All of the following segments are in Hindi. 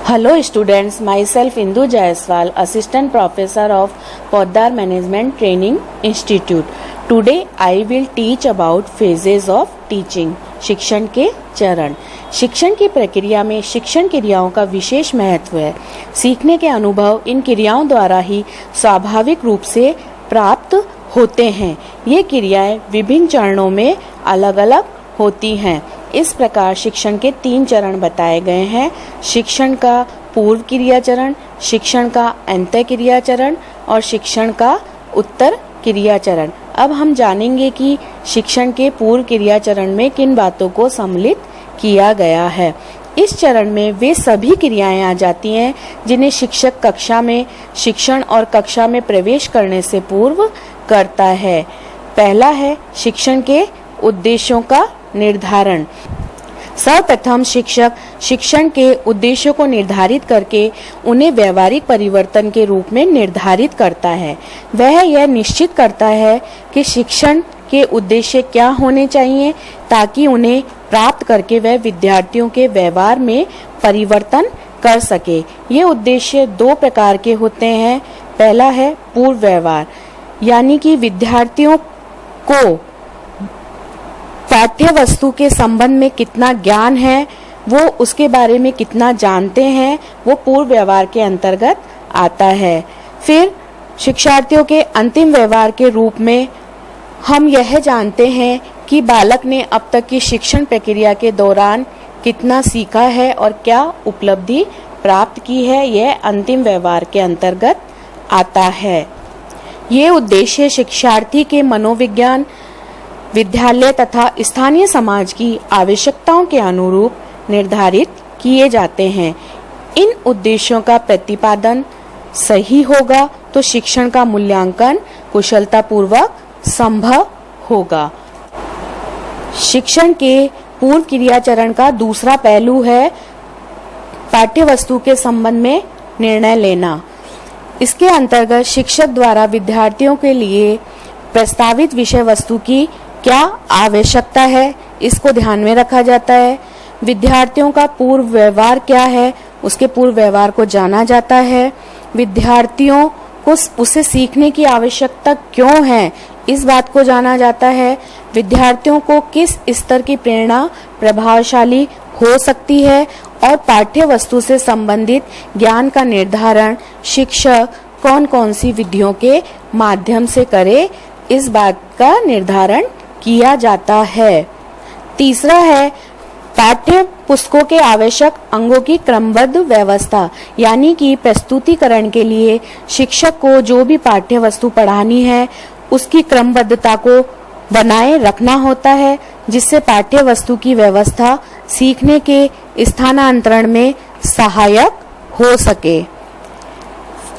Hello students, myself Indu Jaiswal, Assistant Professor of Poddar Management Training Institute. Today I will teach about phases of teaching. शिक्षण के चरण। शिक्षण की प्रक्रिया में शिक्षण क्रियाओं का विशेष महत्व है। सीखने के अनुभव इन क्रियाओं द्वारा ही स्वाभाविक रूप से प्राप्त होते हैं। ये क्रियाएं विभिन्न चरणों में अलग अलग होती हैं। इस प्रकार शिक्षण के 3 चरण बताए गए हैं। शिक्षण का पूर्व क्रिया चरण, शिक्षण का अंत्य क्रिया चरण और शिक्षण का उत्तर क्रिया चरण। अब हम जानेंगे कि शिक्षण के पूर्व क्रिया चरण में किन बातों को सम्मिलित किया गया है। इस चरण में वे सभी क्रियाएं आ जाती हैं जिन्हें शिक्षक कक्षा में शिक्षण और कक्षा में प्रवेश करने से पूर्व करता है। पहला है शिक्षण के उद्देश्यों का निर्धारण। सर्वप्रथम शिक्षक शिक्षण के उद्देश्यों को निर्धारित करके उन्हें व्यवहारिक परिवर्तन के रूप में निर्धारित करता है। वह यह निश्चित करता है कि शिक्षण के उद्देश्य क्या होने चाहिए ताकि उन्हें प्राप्त करके वह विद्यार्थियों के व्यवहार में परिवर्तन कर सके। ये उद्देश्य 2 प्रकार के होते हैं। पहला है पूर्व व्यवहार, यानी कि विद्यार्थियों को पाठ्य वस्तु के संबंध में कितना ज्ञान है, वो उसके बारे में कितना जानते हैं, वो पूर्व व्यवहार के अंतर्गत आता है। फिर शिक्षार्थियों के अंतिम व्यवहार के रूप में हम यह जानते हैं कि बालक ने अब तक की शिक्षण प्रक्रिया के दौरान कितना सीखा है और क्या उपलब्धि प्राप्त की है। यह अंतिम व्यवहार के अंतर्गत आता है। ये उद्देश्य शिक्षार्थी के मनोविज्ञान, विद्यालय तथा स्थानीय समाज की आवश्यकताओं के अनुरूप निर्धारित किए जाते हैं। इन उद्देश्यों का प्रतिपादन सही होगा तो शिक्षण का मूल्यांकन कुशलतापूर्वक संभव होगा। शिक्षण के पूर्व क्रिया चरण का दूसरा पहलू है पाठ्य वस्तु के संबंध में निर्णय लेना। इसके अंतर्गत शिक्षक द्वारा विद्यार्थियों के लिए प्रस्तावित विषय वस्तु की क्या आवश्यकता है, इसको ध्यान में रखा जाता है। विद्यार्थियों का पूर्व व्यवहार क्या है, उसके पूर्व व्यवहार को जाना जाता है। विद्यार्थियों को उसे सीखने की आवश्यकता क्यों है, इस बात को जाना जाता है। विद्यार्थियों को किस स्तर की प्रेरणा प्रभावशाली हो सकती है और पाठ्य वस्तु से संबंधित ज्ञान का निर्धारण शिक्षक कौन कौन सी विधियों के माध्यम से करे, इस बात का निर्धारण किया जाता है। तीसरा है पाठ्य पुस्तकों के आवश्यक अंगों की क्रमबद्ध व्यवस्था, यानी कि प्रस्तुतिकरण के लिए शिक्षक को जो भी पाठ्य वस्तु पढ़ानी है उसकी क्रमबद्धता को बनाए रखना होता है, जिससे पाठ्य वस्तु की व्यवस्था सीखने के स्थानांतरण में सहायक हो सके।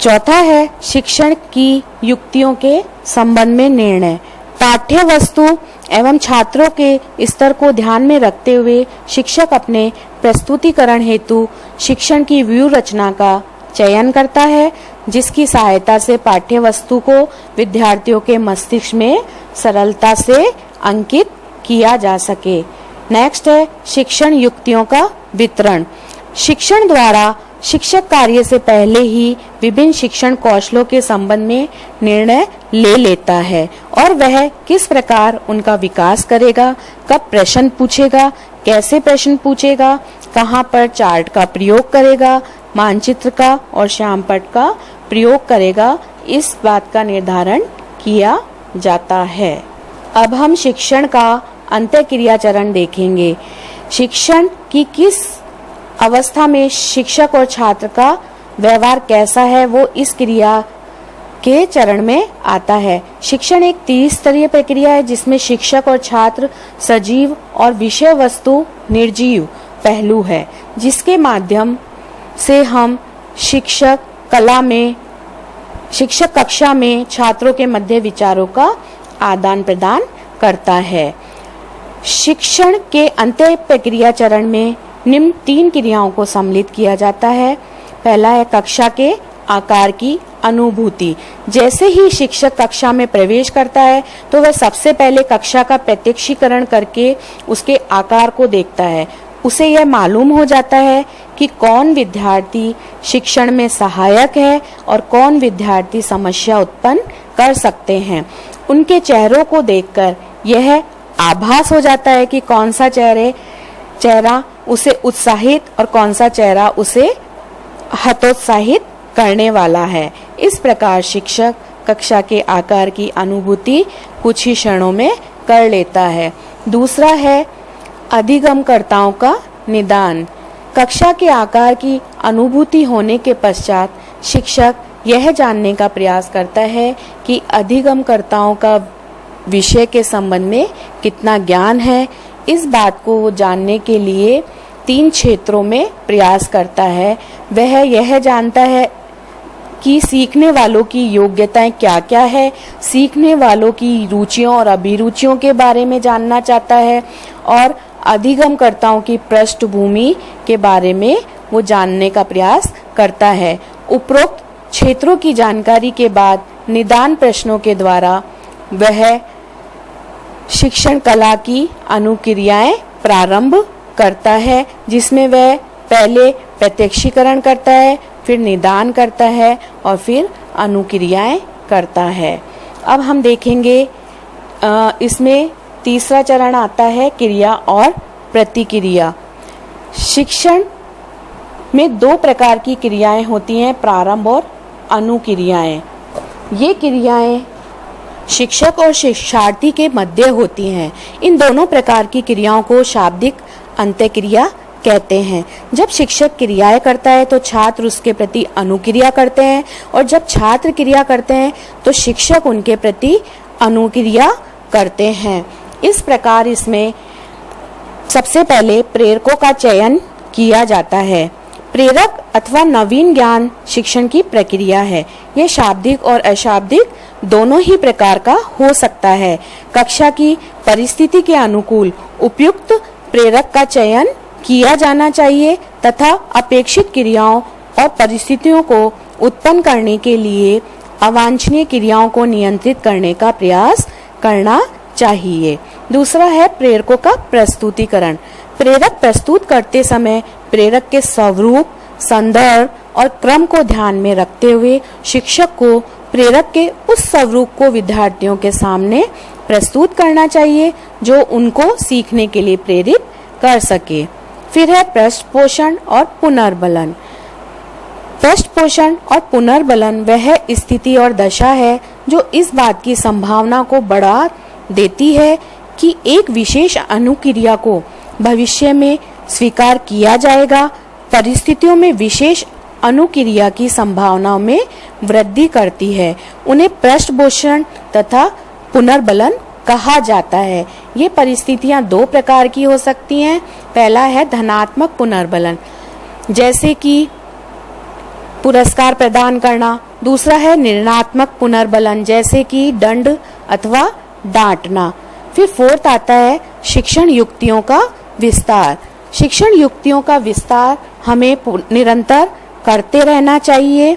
चौथा है शिक्षण की युक्तियों के संबंध में निर्णय। पाठ्य वस्तु एवं छात्रों के स्तर को ध्यान में रखते हुए शिक्षक अपने प्रस्तुतिकरण हेतु शिक्षण की व्यूह रचना का चयन करता है, जिसकी सहायता से पाठ्य वस्तु को विद्यार्थियों के मस्तिष्क में सरलता से अंकित किया जा सके। नेक्स्ट है शिक्षण युक्तियों का वितरण। शिक्षण द्वारा शिक्षक कार्य से पहले ही विभिन्न शिक्षण कौशलों के संबंध में निर्णय ले लेता है और वह किस प्रकार उनका विकास करेगा, कब प्रश्न पूछेगा, कैसे प्रश्न पूछेगा, कहाँ पर चार्ट का प्रयोग करेगा, मानचित्र का और श्यामपट्ट का प्रयोग करेगा, इस बात का निर्धारण किया जाता है। अब हम शिक्षण का अंत्य क्रिया चरण देखेंगे। शिक्षण की किस अवस्था में शिक्षक और छात्र का व्यवहार कैसा है, वो इस क्रिया के चरण में आता है। शिक्षण एक त्रिस्तरीय प्रक्रिया है जिसमें शिक्षक और छात्र सजीव और विषय वस्तु निर्जीव पहलू है, जिसके माध्यम से हम शिक्षक कक्षा में छात्रों के मध्य विचारों का आदान प्रदान करता है। शिक्षण के अंत्य प्रक्रिया चरण में निम्न 3 क्रियाओं को सम्मिलित किया जाता है। पहला है कक्षा के आकार की अनुभूति। जैसे ही शिक्षक कक्षा में प्रवेश करता है तो वह सबसे पहले कक्षा का प्रत्यक्षीकरण करके उसके आकार को देखता है। उसे यह मालूम हो जाता है कि कौन विद्यार्थी शिक्षण में सहायक है और कौन विद्यार्थी समस्या उत्पन्न कर सकते हैं। उनके चेहरों को देखकर यह आभास हो जाता है कि कौन सा चेहरा उसे उत्साहित और कौन सा चेहरा उसे हतोत्साहित करने वाला है। इस प्रकार शिक्षक कक्षा के आकार की अनुभूति कुछ ही क्षणों में कर लेता है। दूसरा है अधिगमकर्ताओं का निदान। कक्षा के आकार की अनुभूति होने के पश्चात शिक्षक यह जानने का प्रयास करता है कि अधिगमकर्ताओं का विषय के संबंध में कितना ज्ञान है। इस बात को वो जानने के लिए 3 क्षेत्रों में प्रयास करता है। वह यह जानता है कि सीखने वालों की योग्यताएं क्या क्या है, सीखने वालों की रुचियों और अभिरुचियों के बारे में जानना चाहता है और अधिगमकर्ताओं की पृष्ठभूमि के बारे में वो जानने का प्रयास करता है। उपरोक्त क्षेत्रों की जानकारी के बाद निदान प्रश्नों के द्वारा वह शिक्षण कला की अनुक्रियाएं प्रारंभ करता है, जिसमें वह पहले प्रत्यक्षीकरण करता है, फिर निदान करता है और फिर अनुक्रियाएं करता है। अब हम देखेंगे इसमें तीसरा चरण आता है क्रिया और प्रतिक्रिया। शिक्षण में 2 प्रकार की क्रियाएं होती हैं, प्रारंभ और अनुक्रियाएं। ये क्रियाएं शिक्षक और शिक्षार्थी के मध्य होती हैं। इन दोनों प्रकार की क्रियाओं को शाब्दिक अंत्यक्रिया कहते हैं। जब शिक्षक क्रियाएं करता है तो छात्र उसके प्रति अनुक्रिया करते हैं और जब छात्र क्रिया करते हैं तो शिक्षक उनके प्रति अनुक्रिया करते हैं। इस प्रकार इसमें सबसे पहले प्रेरकों का चयन किया जाता है। प्रेरक अथवा नवीन ज्ञान शिक्षण की प्रक्रिया है। यह शाब्दिक और अशाब्दिक दोनों ही प्रकार का हो सकता है। कक्षा की परिस्थिति के अनुकूल उपयुक्त प्रेरक का चयन किया जाना चाहिए तथा अपेक्षित क्रियाओं और परिस्थितियों को उत्पन्न करने के लिए अवांछनीय क्रियाओं को नियंत्रित करने का प्रयास करना चाहिए। दूसरा है प्रेरकों का प्रस्तुतिकरण। प्रेरक प्रस्तुत करते समय प्रेरक के स्वरूप, संदर्भ और क्रम को ध्यान में रखते हुए शिक्षक को प्रेरक के उस स्वरूप को विद्यार्थियों के सामने प्रस्तुत करना चाहिए जो उनको सीखने के लिए प्रेरित कर सके। फिर है पृष्ठपोषण और पुनर्बलन। पृष्ठपोषण और पुनर्बलन वह स्थिति और दशा है जो इस बात की संभावना को बढ़ा देती है कि एक विशेष अनुक्रिया को भविष्य में स्वीकार किया जाएगा। परिस्थितियों में विशेष अनुक्रिया की संभावनाओं में वृद्धि करती है। उन्हें पृष्ठपोषण तथा पुनर्बलन कहा जाता है। ये परिस्थितियां 2 प्रकार की हो सकती हैं। पहला है धनात्मक पुनर्बलन, जैसे कि पुरस्कार प्रदान करना। दूसरा है ऋणात्मक पुनर्बलन, जैसे कि दंड अथवा डांटना। फिर 4th आता है शिक्षण युक्तियों का विस्तार। शिक्षण युक्तियों का विस्तार हमें निरंतर करते रहना चाहिए,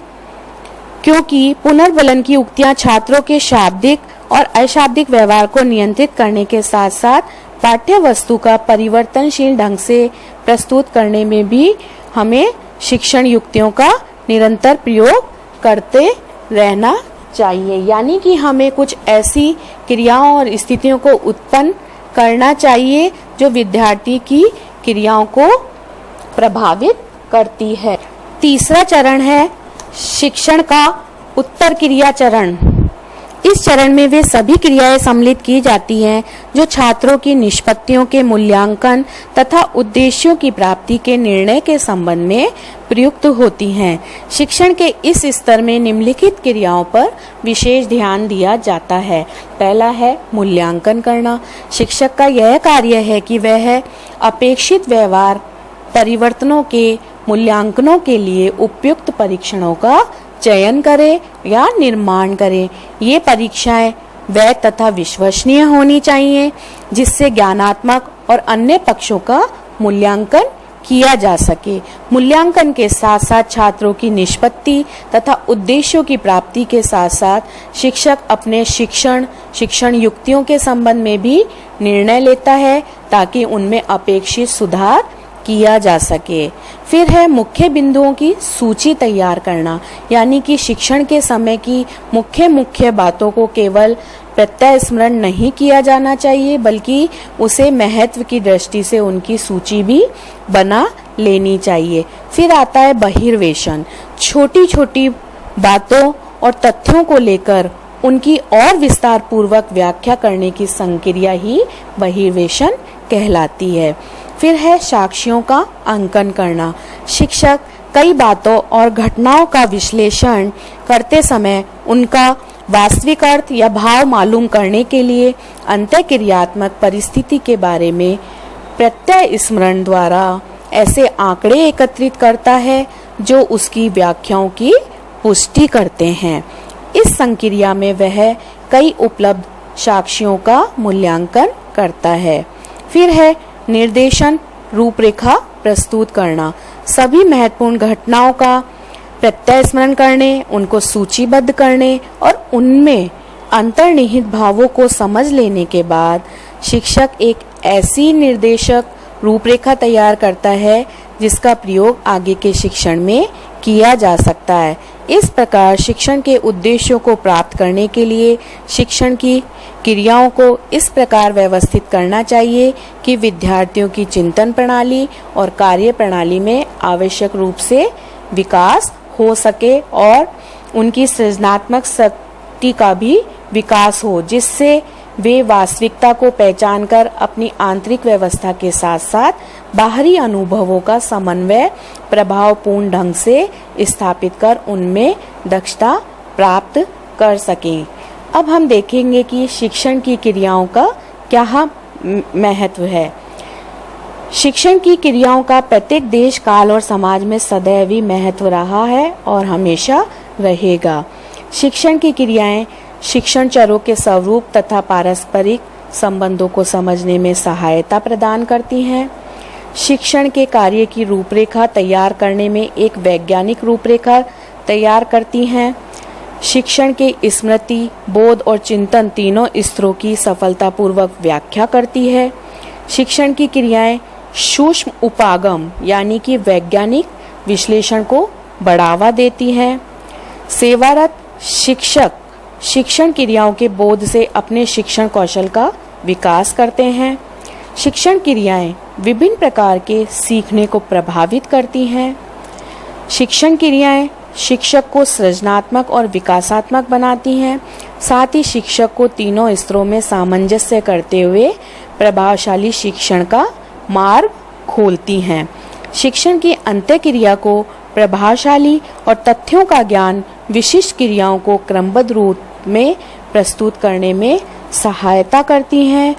क्योंकि पुनर्बलन की युक्तियां छात्रों के शाब्दिक और अशाब्दिक व्यवहार को नियंत्रित करने के साथ साथ पाठ्य वस्तु का परिवर्तनशील ढंग से प्रस्तुत करने में भी हमें शिक्षण युक्तियों का निरंतर प्रयोग करते रहना चाहिए। यानी कि हमें कुछ ऐसी क्रियाओं और स्थितियों को उत्पन्न करना चाहिए जो विद्यार्थी की क्रियाओं को प्रभावित करती है। तीसरा चरण है शिक्षण का उत्तर क्रिया चरण। इस चरण में वे सभी क्रियाएं सम्मिलित की जाती हैं जो छात्रों की निष्पत्तियों के मूल्यांकन तथा उद्देश्यों की प्राप्ति के निर्णय के संबंध में प्रयुक्त होती हैं। शिक्षण के इस स्तर में निम्नलिखित क्रियाओं पर विशेष ध्यान दिया जाता है। पहला है मूल्यांकन करना। शिक्षक का यह कार्य है कि वह अपेक्षित व्यवहार परिवर्तनों के मूल्यांकनों के लिए उपयुक्त परीक्षणों का चयन करे या निर्माण करे। ये परीक्षाएं वैध तथा विश्वसनीय होनी चाहिए, जिससे ज्ञानात्मक और अन्य पक्षों का मूल्यांकन किया जा सके। मूल्यांकन के साथ साथ छात्रों की निष्पत्ति तथा उद्देश्यों की प्राप्ति के साथ साथ शिक्षक अपने शिक्षण युक्तियों के संबंध में भी निर्णय लेता है ताकि उनमें अपेक्षित सुधार किया जा सके। फिर है मुख्य बिंदुओं की सूची तैयार करना, यानी कि शिक्षण के समय की मुख्य बातों को केवल प्रत्यय स्मरण नहीं किया जाना चाहिए, बल्कि उसे महत्व की दृष्टि से उनकी सूची भी बना लेनी चाहिए। फिर आता है बहिर्वेशन, छोटी छोटी बातों और तथ्यों को लेकर उनकी और विस्तार पूर्वक व्याख्या करने की संक्रिया ही बहिर्वेशन कहलाती है। फिर है साक्ष्यों का अंकन करना। शिक्षक कई बातों और घटनाओं का विश्लेषण करते समय उनका वास्तविक अर्थ या भाव मालूम करने के लिए अंतःक्रियात्मक परिस्थिति के बारे में प्रत्यय स्मरण द्वारा ऐसे आंकड़े एकत्रित करता है जो उसकी व्याख्याओं की पुष्टि करते हैं। इस संक्रिया में वह कई उपलब्ध साक्ष्यों का मूल्यांकन करता है। फिर है निर्देशन रूपरेखा प्रस्तुत करना। सभी महत्वपूर्ण घटनाओं का प्रत्यय स्मरण करने, उनको सूचीबद्ध करने और उनमें अंतर्निहित भावों को समझ लेने के बाद शिक्षक एक ऐसी निर्देशक रूपरेखा तैयार करता है जिसका प्रयोग आगे के शिक्षण में किया जा सकता है। इस प्रकार शिक्षण के उद्देश्यों को प्राप्त करने के लिए शिक्षण की क्रियाओं को इस प्रकार व्यवस्थित करना चाहिए कि विद्यार्थियों की चिंतन प्रणाली और कार्य प्रणाली में आवश्यक रूप से विकास हो सके और उनकी सृजनात्मक शक्ति का भी विकास हो, जिससे वे वास्तविकता को पहचानकर अपनी आंतरिक व्यवस्था के साथ साथ बाहरी अनुभवों का समन्वय प्रभावपूर्ण ढंग से स्थापित कर उनमें दक्षता प्राप्त कर सकें। अब हम देखेंगे कि शिक्षण की क्रियाओं का क्या महत्व है। शिक्षण की क्रियाओं का प्रत्येक देश, काल और समाज में सदैव ही महत्व रहा है और हमेशा रहेगा। शिक्षण की क्रियाएं शिक्षण चरों के स्वरूप तथा पारस्परिक संबंधों को समझने में सहायता प्रदान करती हैं। शिक्षण के कार्य की रूपरेखा तैयार करने में एक वैज्ञानिक रूपरेखा तैयार करती हैं। शिक्षण के स्मृति, बोध और चिंतन तीनों स्तरों की सफलतापूर्वक व्याख्या करती है। शिक्षण की क्रियाएं सूक्ष्म उपागम यानी कि वैज्ञानिक विश्लेषण को बढ़ावा देती हैं। सेवारत शिक्षक शिक्षण क्रियाओं के बोध से अपने शिक्षण कौशल का विकास करते हैं। शिक्षण क्रियाएं विभिन्न प्रकार के सीखने को प्रभावित करती हैं। शिक्षण क्रियाएं शिक्षक को सृजनात्मक और विकासात्मक बनाती हैं। साथ ही शिक्षक को तीनों स्तरों में सामंजस्य करते हुए प्रभावशाली शिक्षण का मार्ग खोलती हैं। शिक्षण की अंत्यक्रिया को प्रभावशाली और तथ्यों का ज्ञान विशिष्ट क्रियाओं को क्रमबद्ध रूप में प्रस्तुत करने में सहायता करती हैं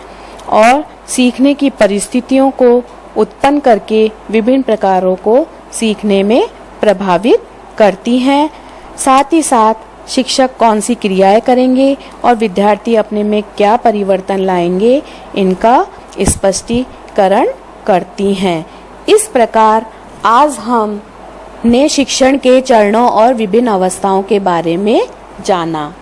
और सीखने की परिस्थितियों को उत्पन्न करके विभिन्न प्रकारों को सीखने में प्रभावित करती हैं। साथ ही साथ शिक्षक कौन सी क्रियाएं करेंगे और विद्यार्थी अपने में क्या परिवर्तन लाएंगे, इनका स्पष्टीकरण करती हैं। इस प्रकार आज हमने शिक्षण के चरणों और विभिन्न अवस्थाओं के बारे में जाना।